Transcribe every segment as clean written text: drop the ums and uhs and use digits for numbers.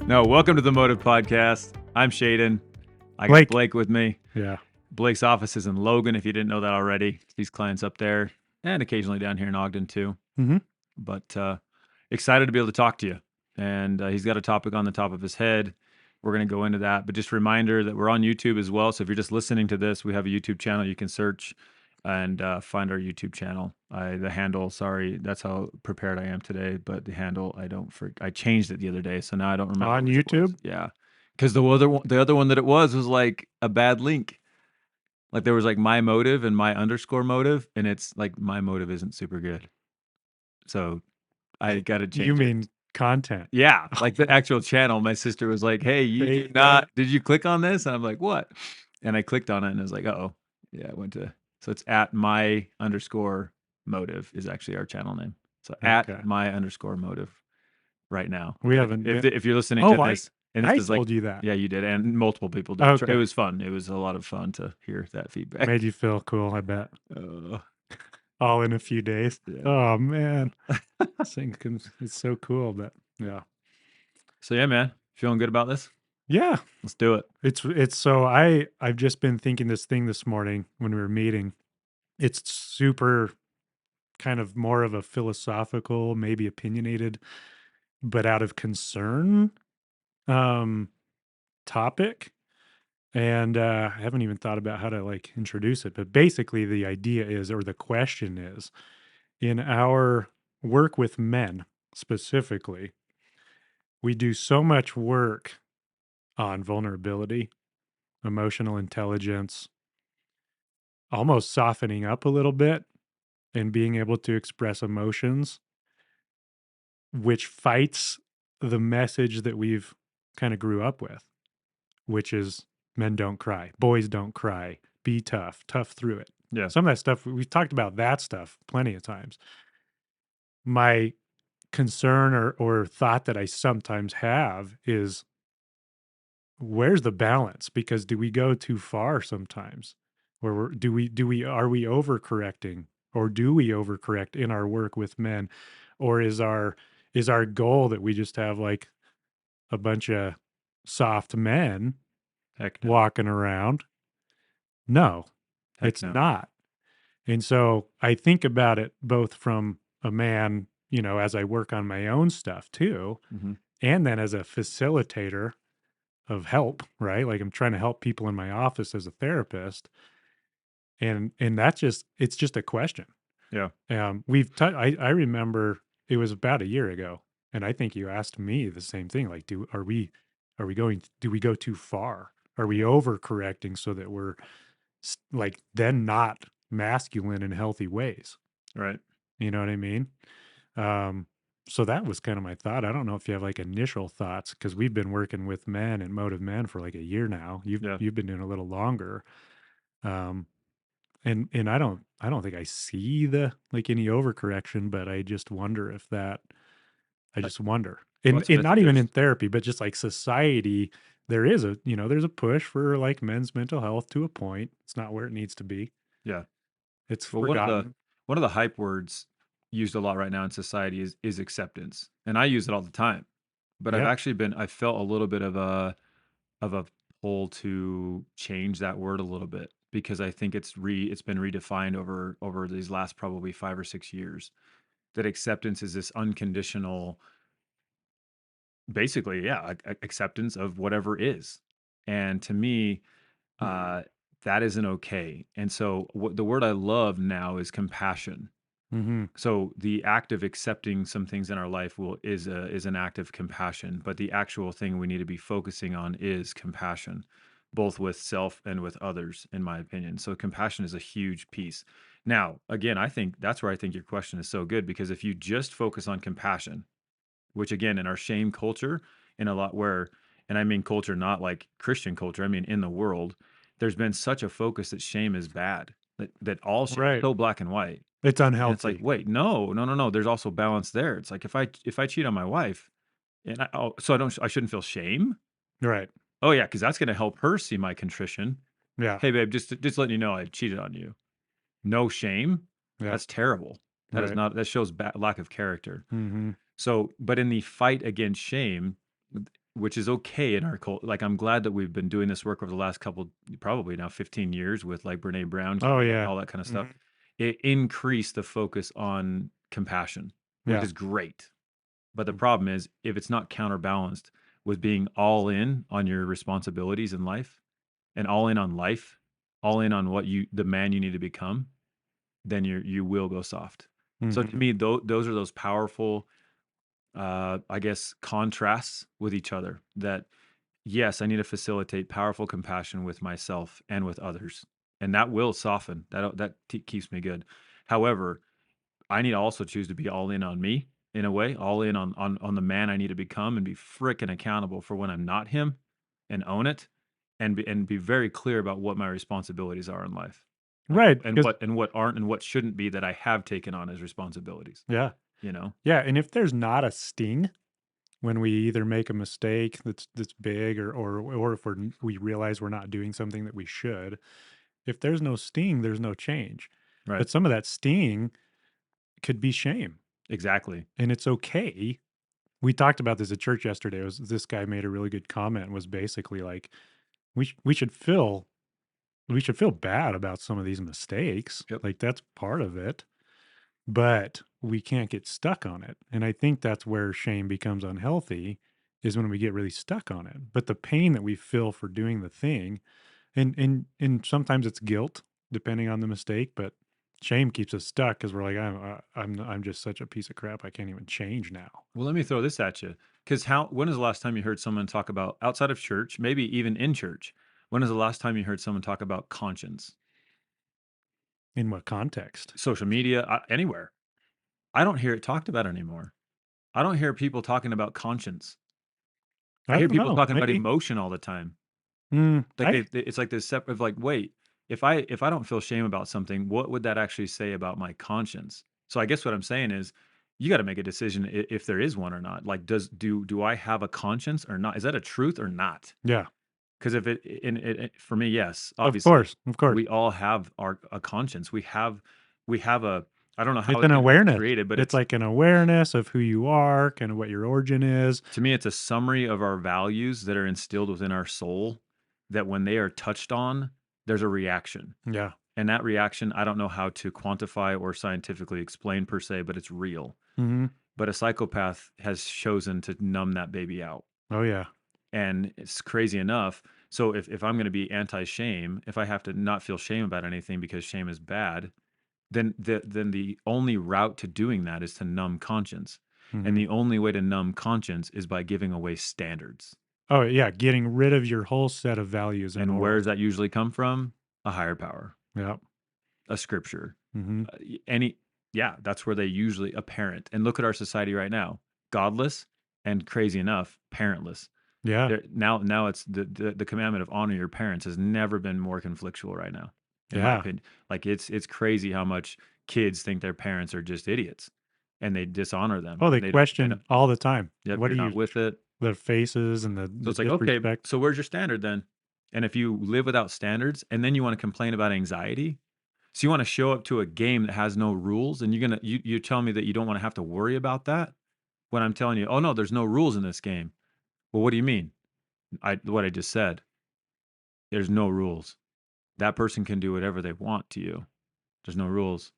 No, welcome to the Motyv podcast. I'm Shayden. I got Blake. Blake with me. Yeah. Blake's office is in Logan, if you didn't know that already. These clients up there and occasionally down here in Ogden too. Mhm. But excited to be able to talk to you. And he's got a topic on the top of his head. We're going to go into that. But just a reminder that we're on YouTube as well. So if you're just listening to this, we have a YouTube channel you can search and find our YouTube channel. The handle, sorry, that's how prepared I am today. But the handle, I changed it the other day, so now I don't remember. On which it was. YouTube? Yeah, because the other one that it was like a bad link. Like there was like my motive and my underscore motive, and it's like my motive isn't super good. So I got to change. You it. mean content? Yeah, like the actual channel. My sister was like, "Hey, you did not? Did you click on this?" And I'm like, "What?" And I clicked on it, and I was like, "Oh, yeah." I went to so it's at my underscore motive is actually our channel name. So at my underscore motive right now. We haven't. If you're listening to this, and this I is told you that. Yeah, you did, and multiple people did. Okay. It was fun. It was a lot of fun to hear that feedback. Made you feel cool, I bet. All in a few days. Yeah. Oh man, it's so cool. But yeah. So yeah, man, feeling good about this? Yeah, let's do it. It's so I've just been thinking this morning when we were meeting. It's super kind of more of a philosophical, maybe opinionated, but out of concern topic. And I haven't even thought about how to like introduce it, but basically the idea is, or the question is, in our work with men specifically, we do so much work on vulnerability, emotional intelligence, almost softening up a little bit and being able to express emotions, which fights the message that we've kind of grew up with, which is men don't cry, boys don't cry, be tough through it. Yeah. Some of that stuff, we've talked about that stuff plenty of times. My concern or thought that I sometimes have is, where's the balance? Because do we go too far sometimes? Where are we overcorrecting, or do we overcorrect in our work with men? Or is our goal that we just have like a bunch of soft men walking around? No, it's not. And so I think about it both from a man, as I work on my own stuff too, and then as a facilitator of help, right? Like I'm trying to help people in my office as a therapist. And it's just a question. Yeah. I remember it was about a year ago, and I think you asked me the same thing. Like, do we go too far? Are we overcorrecting so that we're like then not masculine in healthy ways? Right. You know what I mean? So that was kind of my thought. I don't know if you have like initial thoughts, because we've been working with men and Motyv Men for like a year now. You've been doing a little longer. And I don't think I see the like any overcorrection, but I just wonder if that I just wonder. And not even in therapy, but just like society, there is there's a push for like men's mental health to a point. It's not where it needs to be. Yeah. It's forgotten. One of the hype words used a lot right now in society is acceptance. And I use it all the time. But I've felt a little bit of a pull to change that word a little bit, because I think it's been redefined over these last probably 5 or 6 years, that acceptance is this unconditional, basically, acceptance of whatever is. And to me, that isn't okay. And so the word I love now is compassion. So the act of accepting some things in our life is an act of compassion, but the actual thing we need to be focusing on is compassion, both with self and with others, in my opinion. So compassion is a huge piece. Now, again, I think that's where I think your question is so good, because if you just focus on compassion, which again, in our shame culture, and I mean culture, not like Christian culture, I mean in the world, there's been such a focus that shame is bad, that all shame is so black and white. It's unhealthy. And it's like, wait, no. There's also balance there. It's like if I cheat on my wife, and I shouldn't feel shame, right? Oh yeah, because that's going to help her see my contrition. Yeah. Hey babe, just letting you know I cheated on you. No shame. Yeah. That's terrible. That is not. That shows lack of character. So, but in the fight against shame, which is okay in our cult. Like, I'm glad that we've been doing this work over the last couple, probably now 15 years with like Brene Brown, Oh, yeah. all that kind of stuff. Mhm. It increased the focus on compassion, which Yeah. is great. But the Mm. problem is if it's not counterbalanced with being all in on your responsibilities in life and all in on life, all in on the man you need to become, then you will go soft. So to Mhm. me, those are those powerful, I guess, contrasts with each other. That yes, I need to facilitate powerful compassion with myself and with others, and that will soften. That keeps me good. However, I need to also choose to be all in on me in a way, all in on the man I need to become, and be frickin' accountable for when I'm not him, and own it, and be very clear about what my responsibilities are in life, like, Right, and because what aren't and what shouldn't be that I have taken on as responsibilities. yeah. You know, Yeah, and if there's not a sting when we either make a mistake that's big or if we realize we're not doing something that we should, if there's no sting, there's no change. right? But some of that sting could be shame, Exactly. and it's okay. We talked about this at church yesterday. It was this guy made a really good comment, was basically like we should feel bad about some of these mistakes. Yep. Like that's part of it, but we can't get stuck on it. And I think that's where shame becomes unhealthy, is when we get really stuck on it. But the pain that we feel for doing the thing, and sometimes it's guilt depending on the mistake, but shame keeps us stuck because we're like, I'm just such a piece of crap. I can't even change now. Well, let me throw this at you. Because when is the last time you heard someone talk about outside of church, maybe even in church? When is the last time you heard someone talk about conscience? In what context? Social media, anywhere. I don't hear it talked about anymore. I don't hear people talking about conscience. I I hear don't people know. talking about Maybe. emotion all the time. Mm, Like I it's like this separate of like, wait, if I don't feel shame about something, what would that actually say about my conscience? So I guess what I'm saying is you got to make a decision if there is one or not. Like, do I have a conscience or not? Is that a truth or not? Yeah. Because if for me, yes, Of obviously, course. Of course. we all have a conscience. We have a, I don't know how It's an it's awareness. created, but It's like an awareness of who you are, kind of what your origin is. to me, it's a summary of our values that are instilled within our soul. That when they are touched on, there's a reaction, Yeah. and that reaction, I don't know how to quantify or scientifically explain per se, but it's real. Mhm. But a psychopath has chosen to numb that baby out. Oh, yeah. And it's crazy enough. So if I'm going to be anti-shame, if I have to not feel shame about anything because shame is bad, then the only route to doing that is to numb conscience. And Mhm. the only way to numb conscience is by giving away standards. Oh, yeah, getting rid of your whole set of values in the And where world. does that usually come from? A higher power, Yep. a scripture, Mhm. any yeah, that's where they usually apparent. And look at our society right now. Godless and crazy enough, parentless. Yeah. Now it's the commandment of honor your parents has never been more conflictual right now, in my Yeah. opinion. Like it's crazy how much kids think their parents are just idiots, and they dishonor them, Oh, they and they don't. question all the time. Yep, What you're do not you with it. their faces and So the it's like, okay, disrespect. so where's your standard then? And if you live without standards, and then you want to complain about anxiety, so you want to show up to a game that has no rules, and you tell me that you don't want to have to worry about that when I'm telling you, oh no, there's no rules in this game. Well, what do you mean? What I just said. There's no rules. That person can do whatever they want to you. There's no rules.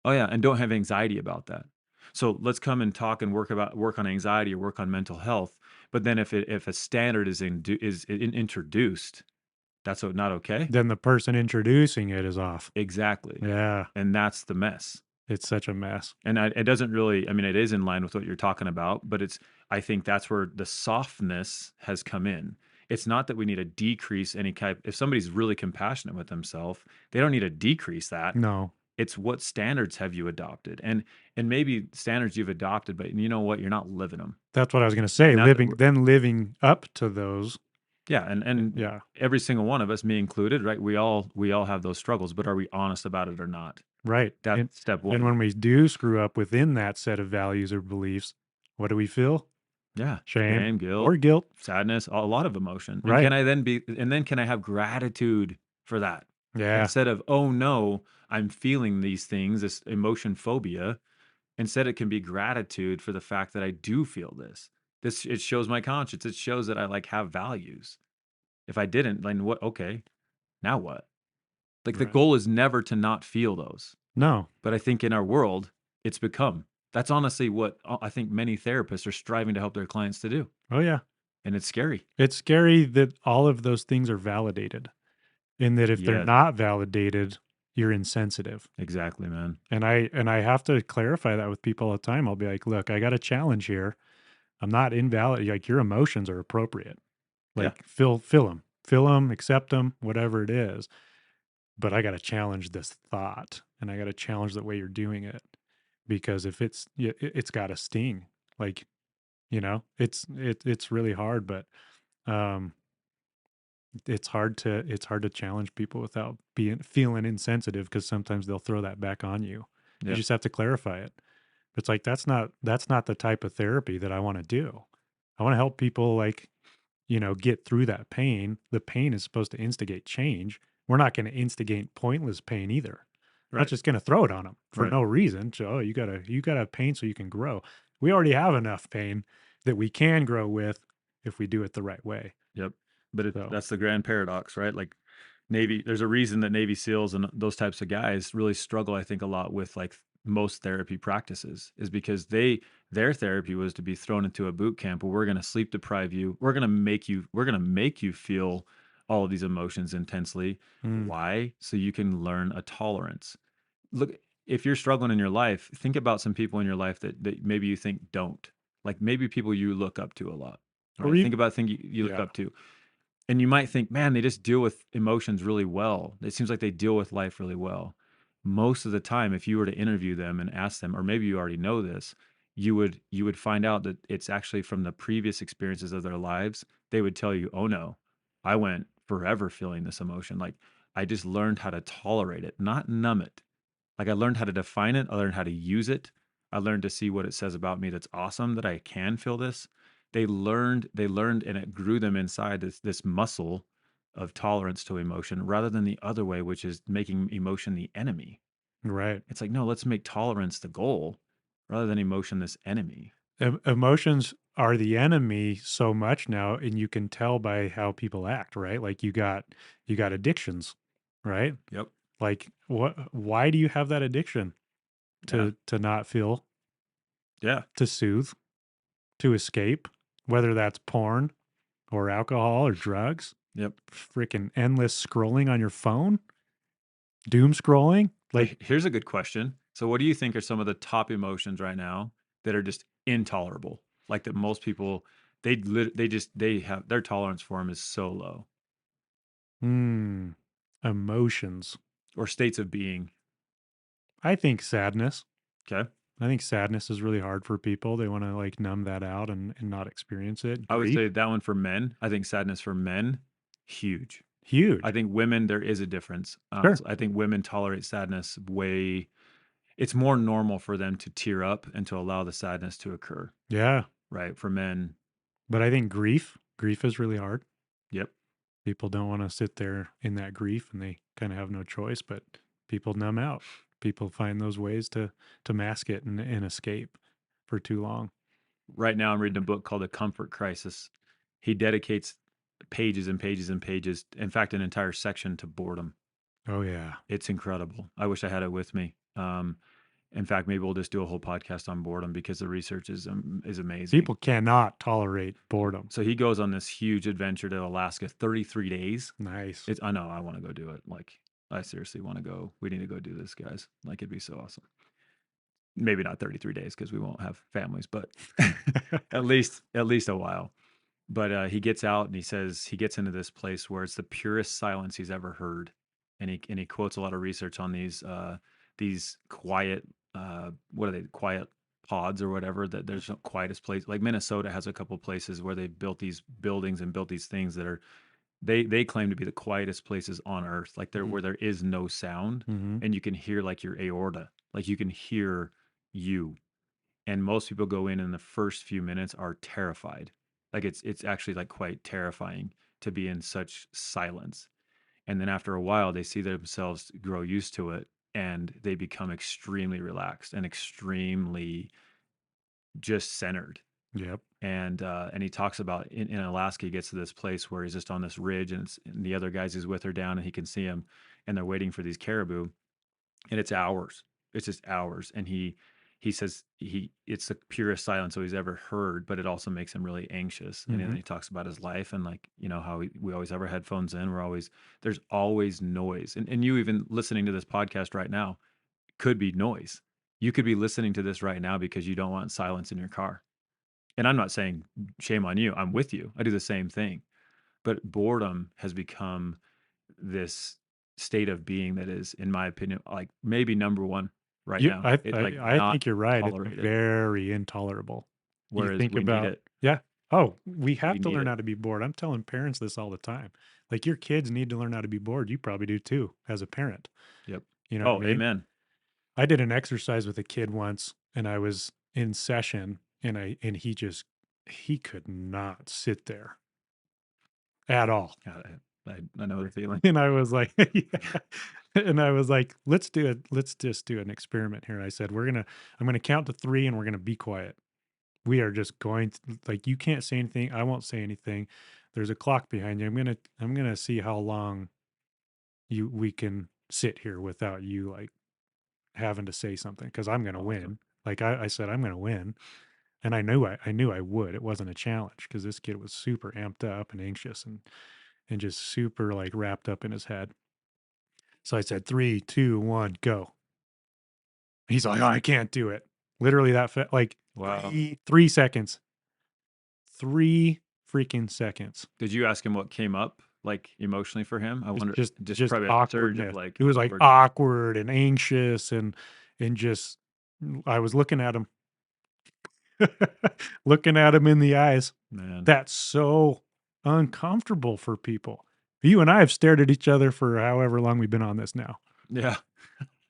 Oh yeah, and don't have anxiety about that. So let's come and talk and work on anxiety or work on mental health. But then if a standard introduced, that's not okay. Then the person introducing it is off. Exactly, Yeah. and that's the mess. It's such a mess. And it doesn't really. I mean, it is in line with what you're talking about, but it's. I think that's where the softness has come in. It's not that we need to decrease any type. If somebody's really compassionate with themselves, they don't need to decrease that. No. It's what standards have you adopted, and maybe standards you've adopted, but you know what? You're not living them, That's what I was gonna say. and that's what Living up to those. yeah, and Yeah. every single one of us, me included, right? We all have those struggles, but are we honest about it or not? Right. That's step And one. when we do screw up within that set of values or beliefs, what do we feel? Yeah, Shame shame, guilt, or guilt. sadness, a lot of emotion. And Right. can I have gratitude for that? Yeah. Instead of, oh no, I'm feeling these things, this emotion phobia. Instead, it can be gratitude for the fact that I do feel this. This it shows my conscience. It shows that I like have values. If I didn't, then what? Okay, now what? Like the Right. goal is never to not feel those. No. But I think in our world, it's become. That's honestly what I think many therapists are striving to help their clients to do, Oh, yeah. and it's scary. It's scary that all of those things are validated, and that if they're Yeah, not validated, you're insensitive. exactly, man. And I have to clarify that with people all the time. I'll be like, "Look, I got a challenge here. I'm not invalid like, your emotions are appropriate. Yeah, Like, feel them, feel them, accept them, whatever it is, but I gotta challenge this thought, and I gotta challenge the way you're doing it, because if it's gotta sting." Like, it's really hard, but, um, it's hard to challenge people without being feeling insensitive, because sometimes they'll throw that back on you. You yeah, just have to clarify it. It's like, that's not the type of therapy that I wanna do. I wanna help people, like, get through that pain. The pain is supposed to instigate change. We're not gonna instigate pointless pain either. Not right, just gonna throw it on them for right. no reason. So, "Oh, you gotta have pain so you can grow." We already have enough pain that we can grow with if we do it the right way. Yep. But So, that's the grand paradox, right? Like Navy, there's a reason that Navy SEALs and those types of guys really struggle, I think, a lot with like most therapy practices is because their therapy was to be thrown into a boot camp where we're going to sleep deprive you. We're going to make you feel all of these emotions intensely. mm, Why? So you can learn a tolerance. Look, if you're struggling in your life, think about some people in your life that maybe you think don't. Like maybe people you look up to a lot, or right? even Think about things you look yeah, up to. And you might think, man, they just deal with emotions really well. It seems like they deal with life really well. Most of the time, if you were to interview them and ask them, or maybe you already know this, you would find out that it's actually from the previous experiences of their lives. They would tell you, oh no, I went forever feeling this emotion. Like I just learned how to tolerate it, not numb it. Like I learned how to define it, I learned how to use it. I learned to see what it says about me that's awesome that I can feel this. They learned and it grew them inside this muscle of tolerance to emotion rather than the other way which is making emotion the enemy. right. It's like no, let's make tolerance the goal rather than emotion this enemy. Emotions are the enemy so much now, and you can tell by how people act, right? Like, you got addictions, right? Yep. Like, why do you have that addiction? Yeah. To not feel, Yeah. to soothe, to escape, whether that's porn or alcohol or drugs, Yep. freaking endless scrolling on your phone, doom scrolling. So Like, here's a good question. So what do you think are some of the top emotions right now that are just intolerable? Like that most people they have their tolerance for them is so low hmm, emotions. or states of being. I think sadness. Okay. I think sadness is really hard for people. They want to, like, numb that out and not experience it. I would Grief, say that one for men. I think sadness for men, huge. I huge. think women, there is a difference. Sure. So I think women tolerate sadness way, it's more normal for them to tear up and to allow the sadness to occur, Yeah. right? For men, But I think grief is really hard. yep. People don't want to sit there in that grief, and they kind of have no choice, but people numb out. People find those ways to mask it and escape for too long. Right now, I'm reading a book called A Comfort Crisis. He dedicates pages and pages and pages, in fact, an entire section to boredom. Oh yeah. It's incredible. I wish I had it with me. In fact, maybe we'll just do a whole podcast on boredom because the research is amazing. People cannot tolerate boredom. So he goes on this huge adventure to Alaska, 33 days. Nice. I know I want to go do it. Like I seriously want to go. We need to go do this, guys. Like it'd be so awesome. Maybe not 33 days because we won't have families, but at least a while. But he gets out and he says he gets into this place where it's the purest silence he's ever heard, and he quotes a lot of research on these quiet what are they, quiet pods or whatever, that there's no quietest place. Like Minnesota has a couple places where they built these buildings and built these things that are they claim to be the quietest places on earth, like there Mm-hmm. where there is no sound Mm-hmm. and you can hear like your aorta, like you can hear you. And most people go in and the first few minutes are terrified. Like it's actually like quite terrifying to be in such silence. And then after a while they see themselves grow used to it and they become extremely relaxed and extremely just centered. Yep. And he talks about in Alaska, he gets to this place where he's just on this ridge, and the other guys he's with are down, and he can see him, and they're waiting for these caribou, and it's hours. It's just hours, and he says it's the purest silence so he's ever heard, but it also makes him really anxious. And then Mhm. he talks about his life and like how we always have our headphones in. There's always noise, and you even listening to this podcast right now could be noise. You could be listening to this right now because you don't want silence in your car. And I'm not saying shame on you. I'm with you. I do the same thing. But boredom has become this state of being that is, in my opinion, like maybe number one right You now. I It like I not think you're right. It's tolerated, very intolerable. You whereas think we need about it. yeah. Oh, we We have to need learn it. how to be bored. I'm telling parents this all the time. Like, your kids need to learn how to be bored. You probably do too as a parent. Yep. You know what I Oh, mean? amen. I did an exercise with a kid once, and I was in session, and he could not sit there at all. I know the feeling. And I was like, yeah. And I was like, let's just do an experiment here. I said, I'm gonna count to 3 and we're gonna be quiet. We are just going to, like, you can't say anything. I won't say anything. There's a clock behind you. I'm gonna see how long we can sit here without you like having to say something because I'm gonna Awesome. win. Like I said, I'm gonna win. And I knew I would. It wasn't a challenge because this kid was super amped up and anxious and just super like wrapped up in his head. So I said, 3, 2, 1, go. He's like, oh, I can't do it. Literally like Wow. 3 seconds, 3 freaking seconds. Did you ask him what came up like emotionally for him? I It's wonder. Just just probably a surge of awkwardness. like It was like awkward. awkward and anxious and just I was looking at him, looking at him in the eyes. Man. That's so uncomfortable for people. You and I have stared at each other for however long we've been on this now, Yeah.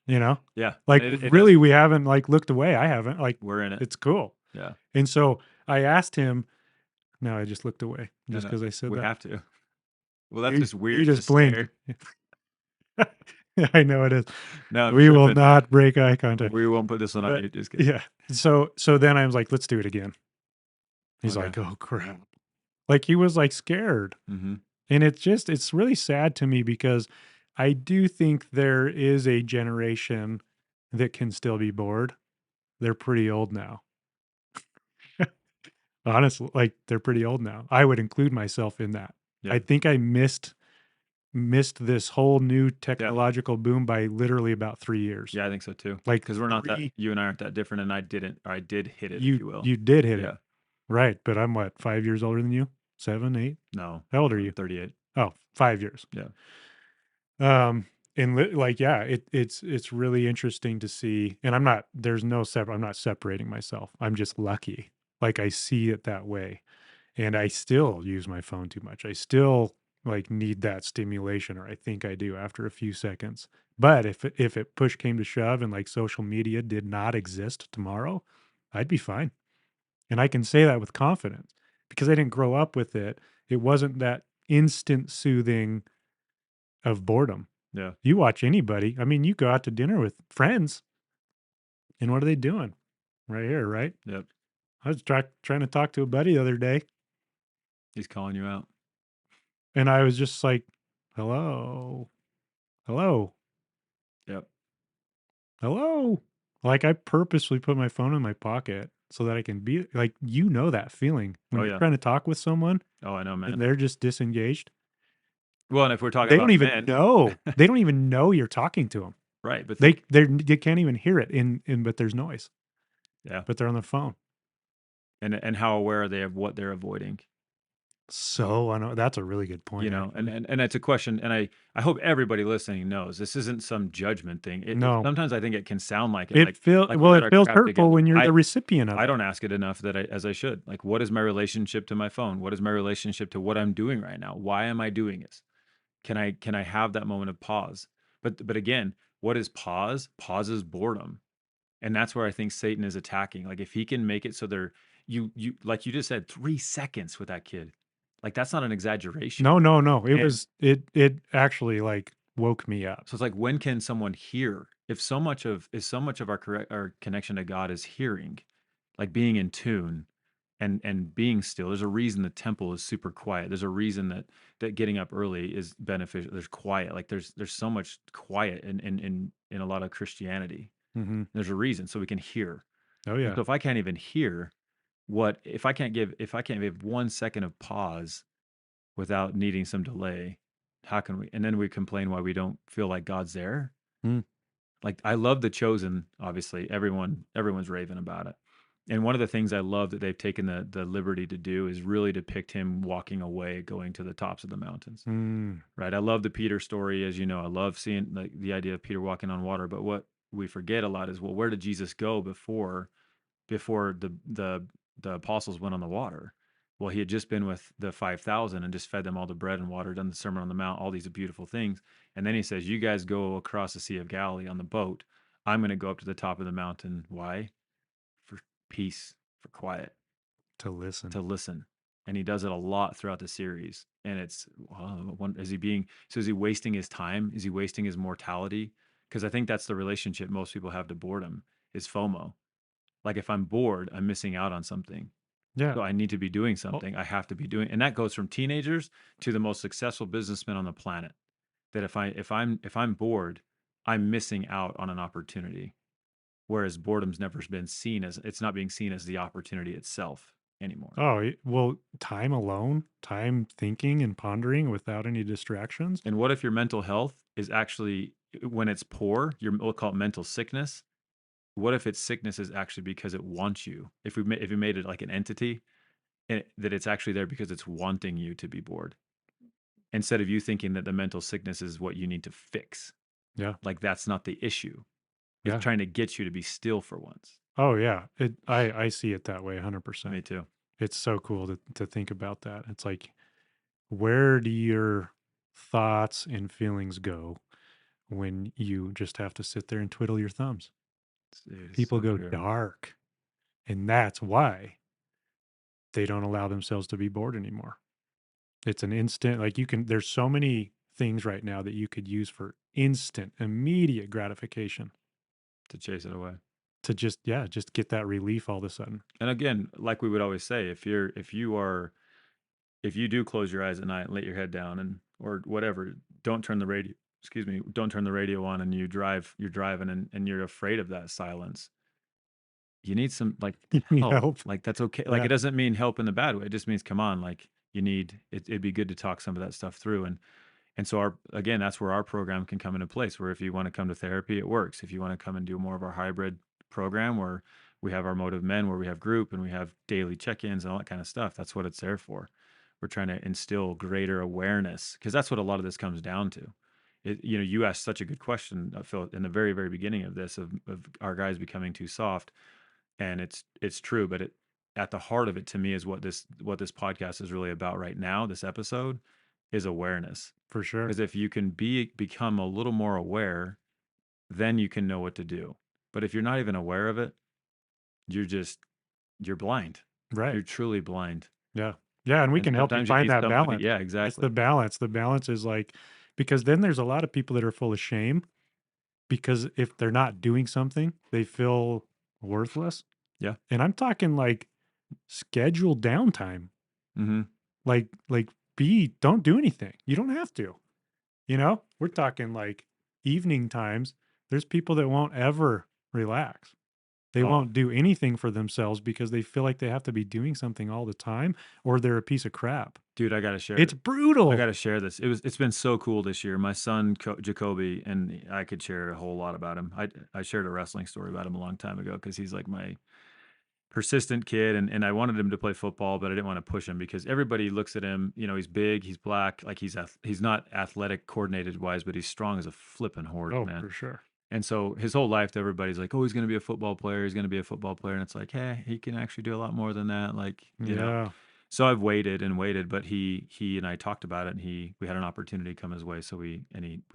you know? Yeah. Like, It does. really, we haven't, like, looked away. I haven't, like, We're in it. it's cool. Yeah. And so I asked him no, I just looked away No, just no. because I said We that. have to. Well, that's He just he weird to just blinked. stare. I know it is. No, I'm We will tripping. not break eye contact. We won't put this one on But, you. Just kidding. yeah. So then I was like, "Let's do it again." He's Okay. like, "Oh, crap." Like, he was, like, scared. Mhm. And it's really sad to me because I do think there is a generation that can still be bored. They're pretty old now. Honestly, like, they're pretty old now. I would include myself in that. I Yeah. think I missed this whole new Yeah. technological boom by literally about 3 years. Yeah, I think so too. Like, Because 'Cause we're not that 3 you and I aren't that different, and I did hit it, if you you will. you did hit it. Yeah. Right, but I'm what, 5 years older than you? 7, 8? No, How old are I'm you? 38. Oh, 5 years. Yeah. Um, and like, yeah, it's really interesting to see. And I'm not separating myself. I'm just lucky. Like, I see it that way, and I still use my phone too much. I still like need that stimulation, or I think I do after a few seconds. But if it push came to shove and like social media did not exist tomorrow, I'd be fine. And I can say that with confidence because I didn't grow up with it. It wasn't that instant soothing of boredom. Yeah. You watch anybody. I mean, you go out to dinner with friends, and what are they doing? Right here, right? Yep. I was trying to talk to a buddy the other day, He's calling you out. and I was just like, "Hello, hello, Yep. hello." Like, I purposely put my phone in my pocket so that I can be like, that feeling when Oh, you're yeah. trying to talk with someone Oh, I know, and man. they're just disengaged. Well, and if we're talking They don't about even men know. They don't even know you're talking to them. right, but think They can't even hear it but there's noise, yeah, but they're on the phone. and how aware are they of what they're avoiding? So, I know that's a really good You point, know, and actually. and and it's a question, and I hope everybody listening knows this isn't some judgment thing. It No, sometimes I think it can sound like it, it feel like we got it our feels crap hurtful together. when you're the recipient of I it. don't ask it enough that as I should. Like, what is my relationship to my phone? What is my relationship to what I'm doing right now? Why am I doing this? Can I have that moment of pause? But again, what is pause? Pause is boredom. And that's where I think Satan is attacking. Like if he can make it so they're you like you just said 3 seconds with that kid. Like that's not an exaggeration. No, no, no. And It actually, like, woke me up. so it's like when can someone hear? If so much of our connection to God is hearing, like being in tune, and being still. There's a reason the temple is super quiet. There's a reason that getting up early is beneficial. There's quiet. Like there's so much quiet in a lot of Christianity. Mhm. There's a reason so we can hear. Oh, And yeah. so if I can't even hear, what if I can't give 1 second of pause without needing some delay, how can we? And then we complain why we don't feel like God's there. Mm. Like, I love The Chosen, obviously, everyone's raving about it. And one of the things I love that they've taken the liberty to do is really depict him walking away, going to the tops of the mountains, Mm. right? I love the Peter story, as you know. I love seeing, like, the idea of Peter walking on water, but what we forget a lot is, well, where did Jesus go before the apostles went on the water? Well, he had just been with the 5,000 and just fed them all the bread and water, done the Sermon on the Mount, all these beautiful things. And then he says, "You guys go across the Sea of Galilee on the boat. I'm going to go up to the top of the mountain." Why? For peace, for quiet, To listen. to listen. And he does it a lot throughout the series. And it's, wow, is he being, so is he wasting his time? Is he wasting his mortality? Because I think that's the relationship most people have to boredom, is FOMO. Like, if I'm bored, I'm missing out on something. Yeah. So I need to be doing Oh, something. I have to be doing, and that goes from teenagers to the most successful businessmen on the planet. That if I'm bored, I'm missing out on an opportunity. Whereas boredom's never been seen as, it's not being seen as the opportunity itself anymore. well, time alone, time thinking and pondering without any distractions. And what if your mental health is actually, when it's poor, we'll call it mental sickness. What if its sickness is actually because it wants you? If we made it like an entity, that it's actually there because it's wanting you to be bored, instead of you thinking that the mental sickness is what you need to fix. Yeah. Like, that's not the issue. It's Yeah. trying to get you to be still for once. Oh, yeah. I see it that way 100%. Me too. It's so cool to think about that. It's like, where do your thoughts and feelings go when you just have to sit there and twiddle your thumbs? It's People so go true. dark, and that's why they don't allow themselves to be bored anymore. It's an instant, like there's so many things right now that you could use for instant, immediate gratification To chase it away. to just, yeah, just get that relief all of a sudden. And again, like we would always say, if you do close your eyes at night and let your head down, and or whatever, don't turn the radio, excuse me, don't turn the radio on, and you're driving, and you're afraid of that silence. You need some, like, You need help. help. Like, that's okay. Like, Yeah, it doesn't mean help in the bad way. It just means, come on, like, you need it, it'd be good to talk some of that stuff through. And so, our again, that's where our program can come into place, where if you want to come to therapy, it works. If you want to come and do more of our hybrid program, where we have our Motive Men, where we have group and we have daily check-ins and all that kind of stuff, that's what it's there for. We're trying to instill greater awareness, because that's what a lot of this comes down to. You asked such a good question, Phil, in the very, very beginning of this, of our guys becoming too soft, and it's true. But at the heart of it, to me, is what this podcast is really about right now. This episode is awareness, for sure. because if you can become a little more aware, then you can know what to do. But if you're not even aware of it, you're just you're blind. Right. You're truly blind. Yeah. Yeah. And we And can help you sometimes you find need that somebody. balance. Yeah, It's the exactly. balance. The balance is like, because then there's a lot of people that are full of shame because if they're not doing something, they feel worthless. Yeah. And I'm talking like scheduled downtime. Hmm. Like don't do anything. You don't have to. We're talking like evening times. There's people that won't ever relax. They Oh, won't do anything for themselves because they feel like they have to be doing something all the time or they're a piece of crap. dude, I gotta share. It's I brutal. gotta share this. It's been so cool this year. My son Jacoby, and I could share a whole lot about him. I shared a wrestling story about him a long time ago, because he's like my persistent kid, and I wanted him to play football, but I didn't want to push him, because everybody looks at him, he's big, he's black, like he's not athletic coordinated wise, but he's strong as a flipping horse, Oh, man. for sure. And so his whole life, everybody's like, "Oh, he's going to be a football player. He's going to be a football player." And it's like, hey, he can actually do a lot more than that. Like. Yeah, So I've waited and waited, but he and I talked about it, and we had an opportunity come his way. So we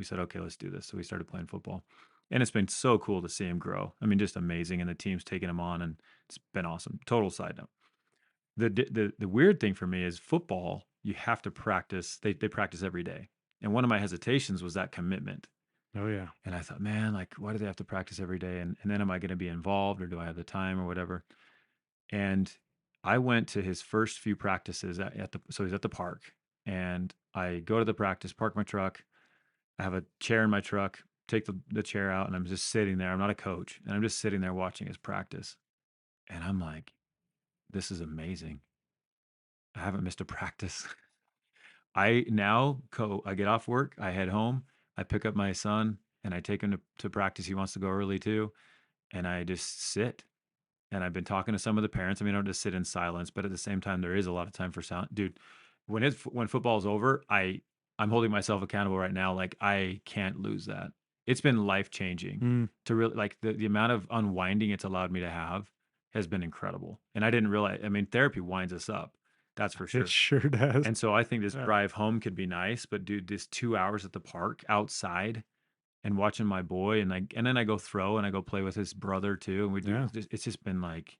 said, okay, let's do this. So we started playing football, and it's been so cool to see him grow. I mean, just amazing. And the team's taking him on, and it's been awesome. Total side note. The weird thing for me is football. You have to practice. They practice every day, and one of my hesitations was that commitment. oh yeah. And I thought, man, like, why do they have to practice every day? And then, am I going to be involved, or do I have the time, or whatever? And I went to his first few practices at the so he's at the park, and I go to the practice, park my truck. I have a chair in my truck, take the chair out, and I'm just sitting there. I'm not a coach, and I'm just sitting there watching his practice. And I'm like, this is amazing. I haven't missed a practice. I get off work, I head home, I pick up my son, and I take him to practice. He wants to go early too, and I just sit. And I've been talking to some of the parents. I mean, I don't just sit in silence, but at the same time, there is a lot of time for sound. Dude, when football's over, I'm holding myself accountable right now. Like I can't lose that. It's been life changing Mm, to really like the amount of unwinding it's allowed me to have has been incredible. And I didn't realize. I mean, therapy winds us up, that's for it sure. sure does. And so I think this Yeah. drive home could be nice, but dude, this 2 hours at the park outside and watching my boy and then I go throw and I go play with his brother too. And we do Yeah. it's just been like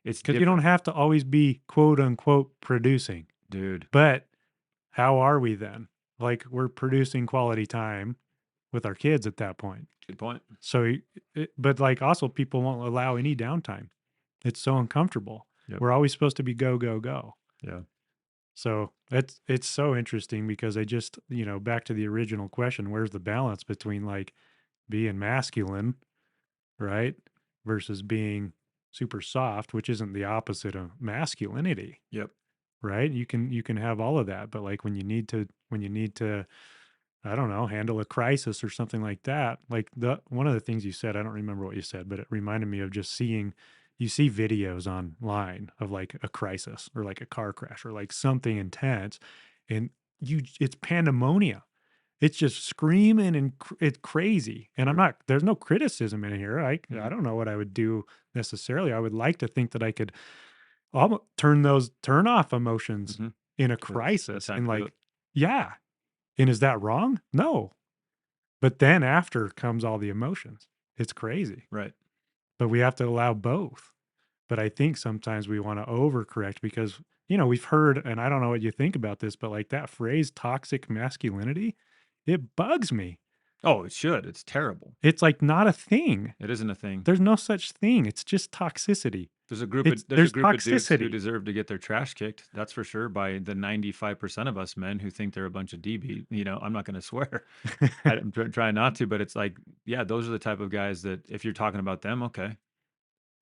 it's Because you don't different, have to always be quote unquote producing. dude. But how are we then? Like we're producing quality time with our kids at that point. Good point. So, but like also people won't allow any downtime. It's so uncomfortable. Yep. We're always supposed to be go, go, go. Yeah. So it's so interesting because I just, back to the original question, where's the balance between like being masculine, right? Versus being super soft, which isn't the opposite of masculinity, Yep. right? You can have all of that, but like when you need to I don't know, handle a crisis or something like that. Like the one of the things you said, I don't remember what you said, but it reminded me of just seeing you see videos online of like a crisis or like a car crash or like something intense and it's pandemonium. It's just screaming and it's crazy. And I'm Sure. not there's no criticism in here. I Mhm. don't know what I would do necessarily. I would like to think that I could turn off emotions Mhm. in a It's the crisis time and to do it. like yeah, and is that wrong? No. But then after comes all the emotions. It's crazy. Right. But we have to allow both. But I think sometimes we want to overcorrect because, we've heard, and I don't know what you think about this, but like that phrase toxic masculinity, it bugs me. Oh, it should. It's terrible. It's like not a thing. It isn't a thing. There's no such thing. It's just toxicity. There's a There's group of dudes who toxicity. deserve to get their trash kicked. That's for sure by the 95% of us men who think they're a bunch of DB. I'm not going to swear. I'm trying not to, but it's like, yeah, those are the type of guys that if you're talking about them, okay,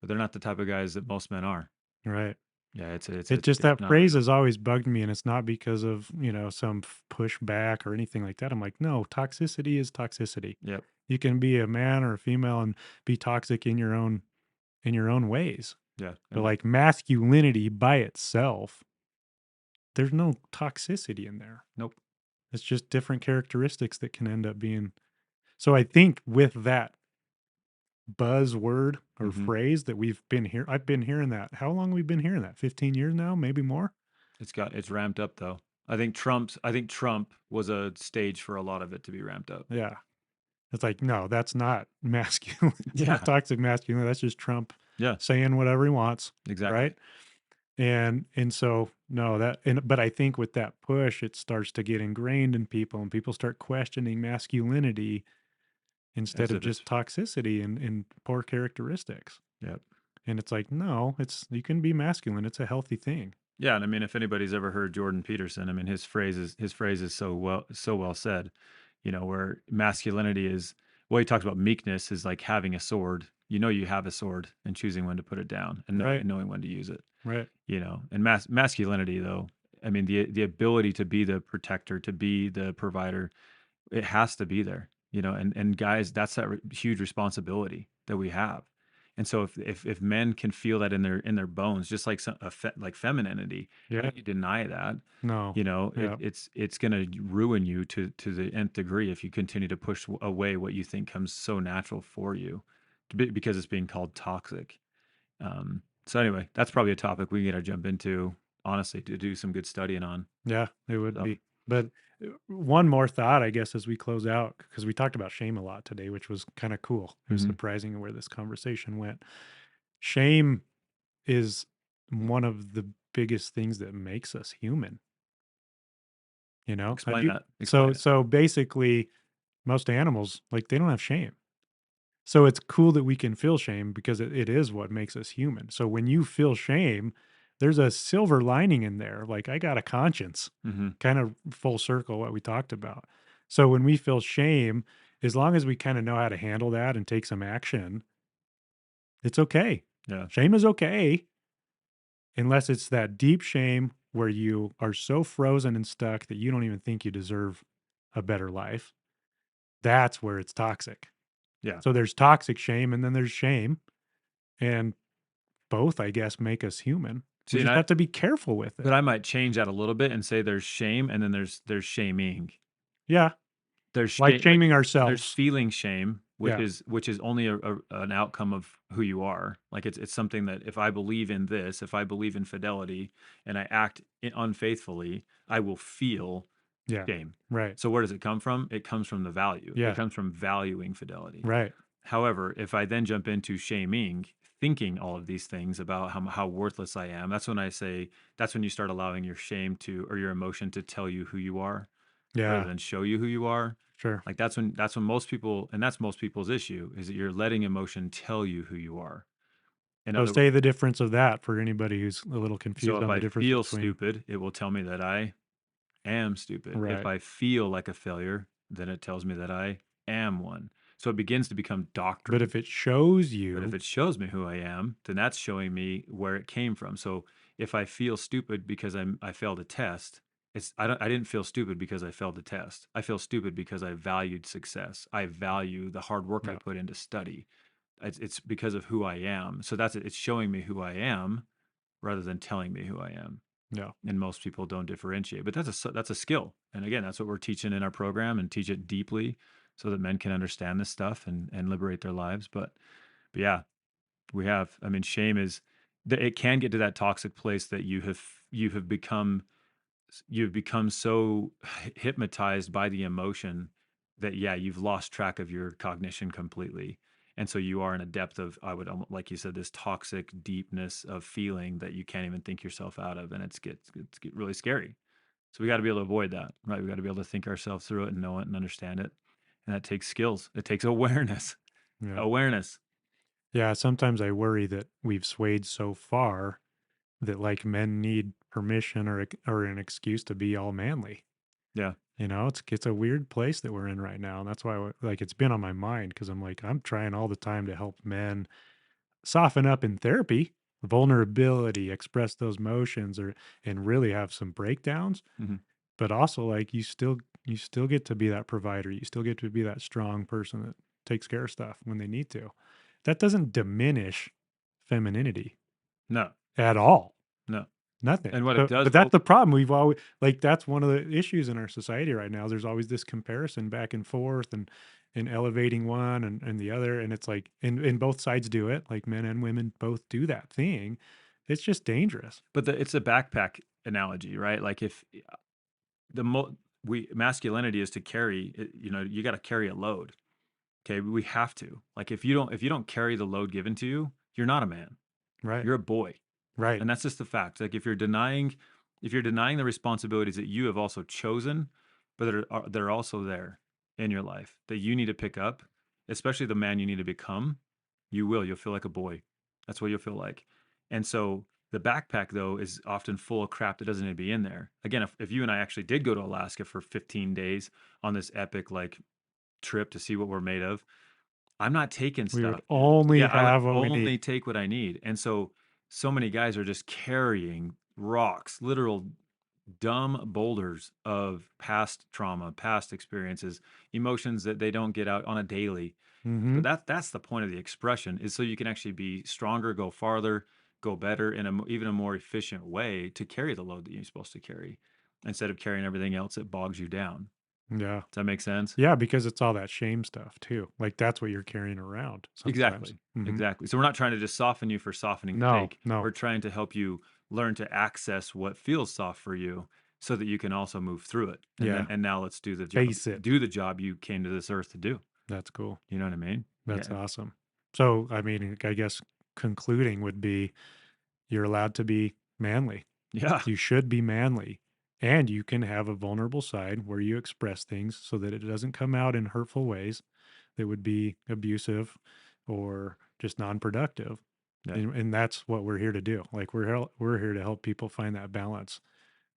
but they're not the type of guys that most men are. Right. Yeah, It's just it's that not phrase real. has always bugged me, and it's not because of, some pushback or anything like that. I'm like, no, toxicity is toxicity. Yep. You can be a man or a female and be toxic in your own ways. Yeah. But And like masculinity by itself, there's no toxicity in there. nope. It's just different characteristics that can end up being. So I think with that buzzword or Mhm. phrase that I've been hearing that. How long we've been hearing that? 15 years now, maybe more? It's ramped up though. I think Trump was a stage for a lot of it to be ramped up. Yeah. It's like, no, that's not masculine. It's not Yeah. toxic masculine. That's just Trump Yeah. saying whatever he wants, Exactly. right? And so no, but I think with that push, it starts to get ingrained in people and people start questioning masculinity instead As of if it's just toxicity and poor characteristics. Yep. And it's like, no, you can be masculine. It's a healthy thing. Yeah, and I mean, if anybody's ever heard Jordan Peterson, I mean, his phrase is so well said. Where masculinity is, well, he talks about meekness is like having a sword. You have a sword and choosing when to put it down and Right. knowing when to use it. Right. And masculinity though, I mean, the ability to be the protector, to be the provider, it has to be there, and guys, that's that huge responsibility that we have. And so if men can feel that in their bones, just like like femininity, Yeah. you deny that, No. Yeah. it's going to ruin you to the nth degree if you continue to push away what you think comes so natural for you because it's being called toxic. So anyway, that's probably a topic we got to jump into, honestly, to do some good studying on. Yeah, it would So, be. But one more thought, I guess, as we close out, because we talked about shame a lot today, which was kind of cool. It was mhm. surprising where this conversation went. Shame is one of the biggest things that makes us human. Have Explain you? that. So Explain it. so basically, most animals like they don't have shame. So it's cool that we can feel shame because it is what makes us human. So when you feel shame, there's a silver lining in there. Like I got a conscience, Hmm. kind of full circle what we talked about. So when we feel shame, as long as we kind of know how to handle that and take some action, it's okay. Yeah. Shame is okay, unless it's that deep shame where you are so frozen and stuck that you don't even think you deserve a better life. That's where it's toxic. Yeah. So there's toxic shame and then there's shame. And both, I guess, make us human. We See, and just have to be careful with but it. I might change that a little bit and say there's shame and then there's shaming. Yeah. There's Like shame, like shaming there's ourselves. feeling shame, Yeah. which is only an outcome of who you are. Like it's something that if I believe in this, if I believe in fidelity and I act unfaithfully, I will feel Yeah. shame. Right. So where does it come from? It comes from the value. It Yeah. comes from valuing fidelity. Right. However, if I then jump into shaming, thinking all of these things about how worthless I am, that's when I say that's when you start allowing your shame to or your emotion to tell you who you are rather Yeah. than show you who you are. Sure. Like that's when most people, and that's most people's issue, is that you're letting emotion tell you who you are. In So other say the difference of that for anybody who's a little so confused if on the I difference feel between stupid, it will tell me that I am stupid. If right. I feel like a failure, then it tells me that I am one. So it begins to become But doctrine. if it shows But if you it shows me who I am, then that's showing me where it came from. So if I feel stupid because I failed a test, I didn't feel stupid because I failed a test. I feel stupid because I valued success. I value the hard work I yeah. put into study. It's because of who I am. So that's it. It's showing me who I am rather than telling me who I am. Yeah. And most people don't differentiate, but that's a skill. And again, that's what we're teaching in our program and teach it deeply so that men can understand this stuff and liberate their lives. But yeah, we have. I mean, shame is that it can get to that toxic place that you have become you've become so hypnotized by the emotion that yeah, you've lost track of your cognition completely. And so you are in a depth of like you said, this toxic deepness of feeling that you can't even think yourself out of, and it's get really scary. So we got to be able to avoid that, right? We got to be able to think ourselves through it and know it and understand it, and that takes skills. It takes awareness. Yeah. Awareness. Yeah. Sometimes I worry that we've swayed so far that like men need permission or an excuse to be all manly. Yeah. You know, it's a weird place that we're in right now, and that's why like it's been on my mind because I'm trying all the time to help men soften up in therapy, vulnerability, express those motions, or and really have some breakdowns. Hmm. But also, like you still get to be that provider. You still get to be that strong person that takes care of stuff when they need to. That doesn't diminish femininity No. at all. No. Nothing. And what it So, does, but that's the problem. We've always like that's one of the issues in our society right now. There's always this comparison back and forth and elevating one and the other. And it's like and both sides do it, like men and women both do that thing. It's just dangerous. but it's a backpack analogy, right? Like if the mo we masculinity is to carry, you got to carry a load. Okay, we have to. Like if you don't carry the load given to you, you're not a man. Right. You're a boy. Right. And that's just the fact. Like if you're denying the responsibilities that you have also chosen, but that are also there in your life that you need to pick up, especially the man you need to become, you'll feel like a boy. That's what you'll feel like. And so the backpack though is often full of crap that doesn't need to be in there. Again, if you and I actually did go to Alaska for 15 days on this epic like trip to see what we're made of, I'm not taking We would stuff. only Yeah, I would have what we need. only take what I need. And so many guys are just carrying rocks, literal dumb boulders of past trauma, past experiences, emotions that they don't get out on a daily. Mm-hmm. But that's the point of the expression is so you can actually be stronger, go farther, go better in even a more efficient way to carry the load that you're supposed to carry instead of carrying everything else that bogs you down. Yeah. Does that make sense? Yeah, because it's all that shame stuff too. Like that's what you're carrying around sometimes. Exactly. Mm-hmm. Exactly. So we're not trying to just soften you for softening's No, sake. no. We're trying to help you learn to access what feels soft for you so that you can also move through it. Yeah. And now let's Face it. do the job you came to this earth to do. That's cool. You know what I mean? That's Yeah. awesome. So, I mean, I guess concluding would be you're allowed to be manly. Yeah. You should be manly. And you can have a vulnerable side where you express things so that it doesn't come out in hurtful ways that would be abusive or just non productive. Yeah. And that's what we're here to do. Like we're here to help people find that balance.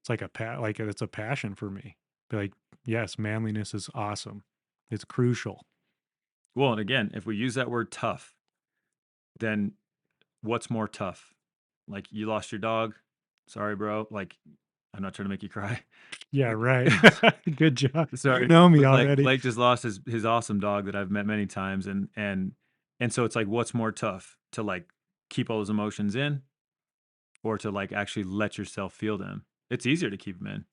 It's like like it's a passion for me. Be like, yes, manliness is awesome. It's crucial. Well, and again, if we use that word tough, then what's more tough? Like, you lost your dog. Sorry, bro. Like, I'm not trying to make you cry. Yeah, right. Good job. You Sorry, know me but like already. Blake just lost his awesome dog that I've met many times, and so it's like, what's more tough to like keep all those emotions in, or to like actually let yourself feel them? It's easier to keep them in.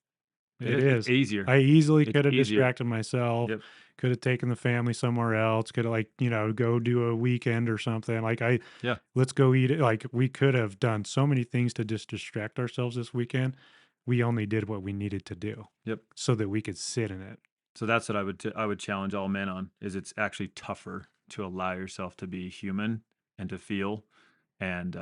It It is. It's is. easier. I easily It's could have easier. distracted myself, Yep. could have taken the family somewhere else, could have like, go do a weekend or something. Like Yeah. let's go eat it. Like we could have done so many things to just distract ourselves this weekend. We only did what we needed to do Yep. so that we could sit in it. So that's what I would challenge all men on, is it's actually tougher to allow yourself to be human and to feel, and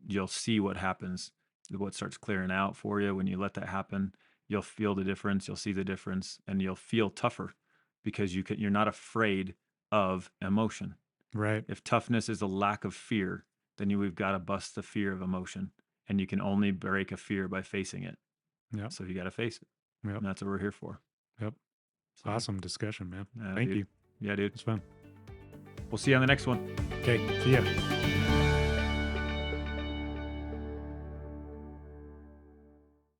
you'll see what happens, what starts clearing out for you when you let that happen. You'll feel the difference, you'll see the difference, and you'll feel tougher because you're not afraid of emotion. Right. If toughness is a lack of fear, then we've got to bust the fear of emotion, and you can only break a fear by facing it. Yep. So you got to face it, Yep. and that's what we're here for. Yep. So. Awesome discussion, man. Yeah, Thank dude. you. Yeah, dude. It's fun. We'll see you on the next one. Okay. See ya.